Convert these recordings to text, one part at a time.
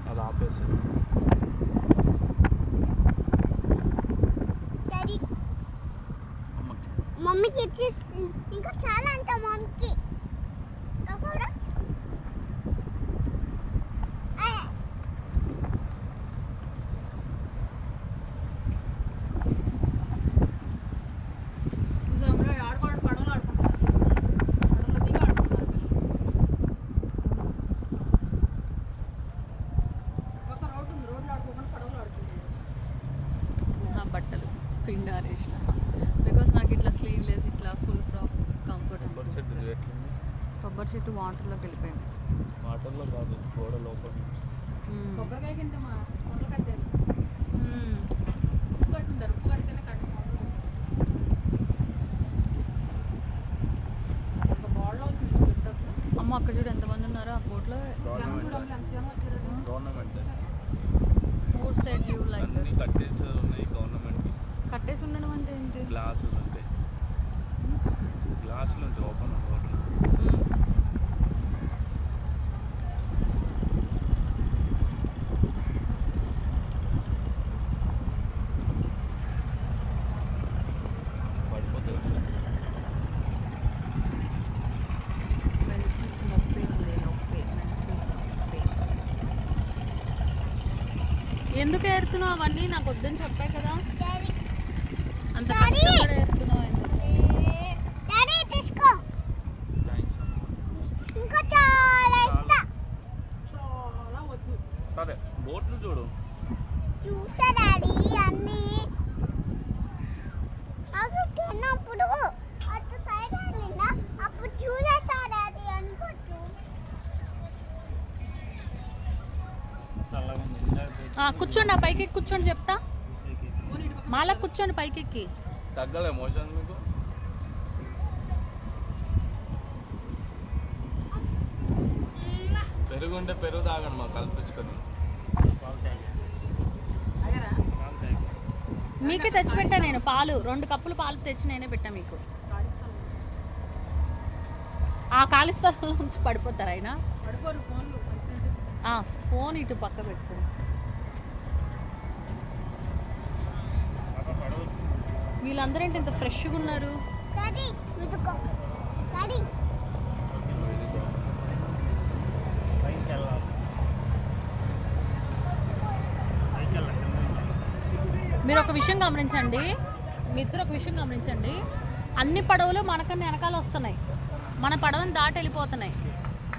అది ఆపేసి మమ్మీకి ఇచ్చేసి ఇంకా చాలా అంట మమ్మీకి కూడా బట్టలు పిండారేసిన బికాస్ నాకు ఇట్లా స్లీవ్లెస్ ఇట్లా ఫుల్ ఫ్రాక్స్ కంఫర్టబుల్. కొబ్బరి చెట్టు వాటర్లోకి వెళ్ళిపోయింది. వాటర్లో కాదు, గోడ లోపల. కొబ్బరికాయ కింద మొదలు కట్టారు. ఉప్పు కట్టుంటారు, ఉప్పు కడితేనే కట్టు గోడలో వచ్చింది. అమ్మ అక్కడ చూడు ఎంతమంది ఉన్నారో ఆ బోట్లో. Government food side view like కట్టేసి ఉన్నాయి. గవర్నమెంట్ కట్టేసి ఉండడం అంటే ఏంటి? గ్లాసులు ఉంటాయి, గ్లాసులు ఉంటాయి ఓపెన్ వాటర్. మెన్సెస్ నొప్పి ఉంది, నొప్పి మెన్సెస్ నొప్పి. ఎందుకు ఏరుతున్నావు అవన్నీ? నాకు వద్దని చెప్పాయి కదా. అంత కష్టపడి ఏరుతున్నావు ఎందుకు? డాడీ తీసుకో. ఇంకా చాలా ఇష్టం. చాలా వద్దు. సరే బోట్లు చూడు. చూసా డాడీ అన్నీ అప్పుడు అటు సైడ్ వెళ్ళిందా అప్పుడు చూసేసా డాడీ అనుకుంటూ. కూర్చోండి, ఆ పైకి కూర్చోండి చెప్తా. మాలా కూర్చోండి పైకెక్కి. తగ్గలే మోషన్ మీకు? పెరుగుంటే పెరుగు తాగండి మాకు కల్పించుకొని. మీకే తెచ్చి పెట్టా నేను పాలు. 2 కప్పులు పాలు తెచ్చి నేనే పెట్టా మీకు. ఆ ఖాళీ స్థలంలో నుంచి పడిపోతారు అయినా. పడిపోరు ఫోన్లు. ఫోన్ ఇటు పక్క పెట్టుకో. వీళ్ళందరూ ఏంటి ఇంత ఫ్రెష్గా ఉన్నారు? డాడీ ఇదిగో డాడీ. మీరు ఒక విషయం గమనించండి, మీ ఇద్దరు ఒక విషయం గమనించండి. అన్ని పడవలు మనకన్నా వెనకాల వస్తున్నాయి, మన పడవని దాటి వెళ్ళిపోతున్నాయి.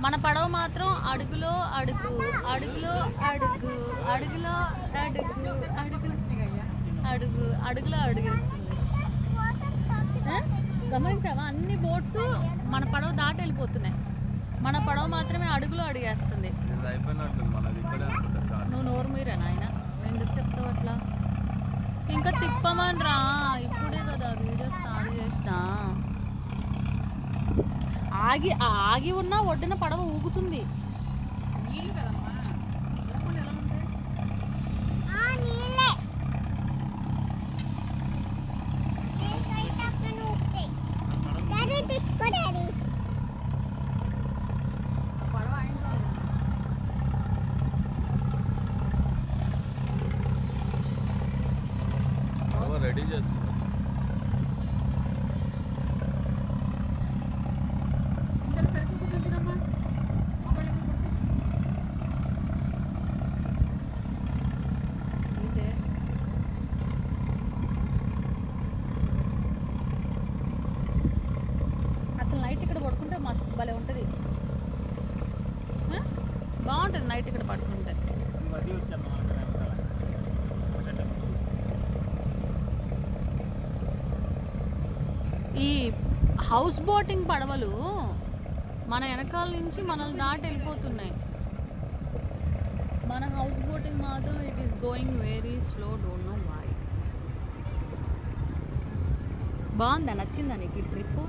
మన పడవ మాత్రం అడుగులో అడుగు, అడుగులో అడుగు, అడుగులో అడుగు, అడుగు అడుగు, అడుగులో అడుగు వేస్తుంది. గమనించావా? అన్ని బోట్స్ మన పడవ దాటి వెళ్ళిపోతున్నాయి, మన పడవ మాత్రమే అడుగులో అడిగేస్తుంది. నువ్వు నోరు మీరా నాయన, ఎందుకు చెప్తావు అట్లా? ఇంకా తిప్పమని రా, ఇప్పుడే కదా వీడియో స్టార్ట్ చేసిన. ఆగి ఆగి ఉన్న ఒడ్డున పడవ ఊగుతుంది. నీళ్ళు కదమ్మా, ఊపుకుంటే ఎలా ఉంటాయి? నీళ్ళే డాడీ తీసుకో డాడీ. పడవ ఆయన రెడీ చేస్తున్నారు. ఇంతలో సరిగ్గా కూర్చుంటున్నామ్మా. మొబైల్ ఎక్కడ కొడితే అసలు నైట్ ఇక్కడ పడుకుంటే మస్తు భలే ఉంటుంది. బాగుంటుంది నైట్ ఇక్కడ పడుకుంటే. ఈ హౌస్ బోటింగ్ పడవలు మన వెనకాల నుంచి మనల్ని దాటి వెళ్ళిపోతున్నాయి. మన హౌస్ బోటింగ్ మాత్రం it is going very slow, don't know why. బాగుందా? నచ్చిందా నీకు ఈ ట్రిప్?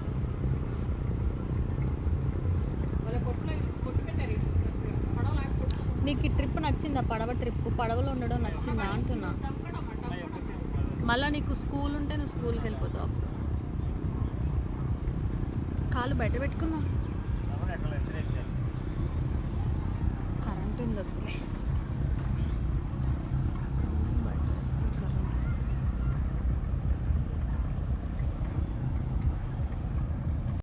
వాళ్ళ కొట్టు పెట్టారు. నీకు ఈ ట్రిప్ నచ్చిందా? పడవ ట్రిప్, పడవలో ఉండడం నచ్చిందా అంటున్నా. మళ్ళీ నీకు స్కూల్ ఉంటే నువ్వు స్కూల్కి వెళ్ళిపోతావు. అప్పుడు కాలు బయట పెట్టుకుందాం. కరెంట్ ఉంది వద్దులే.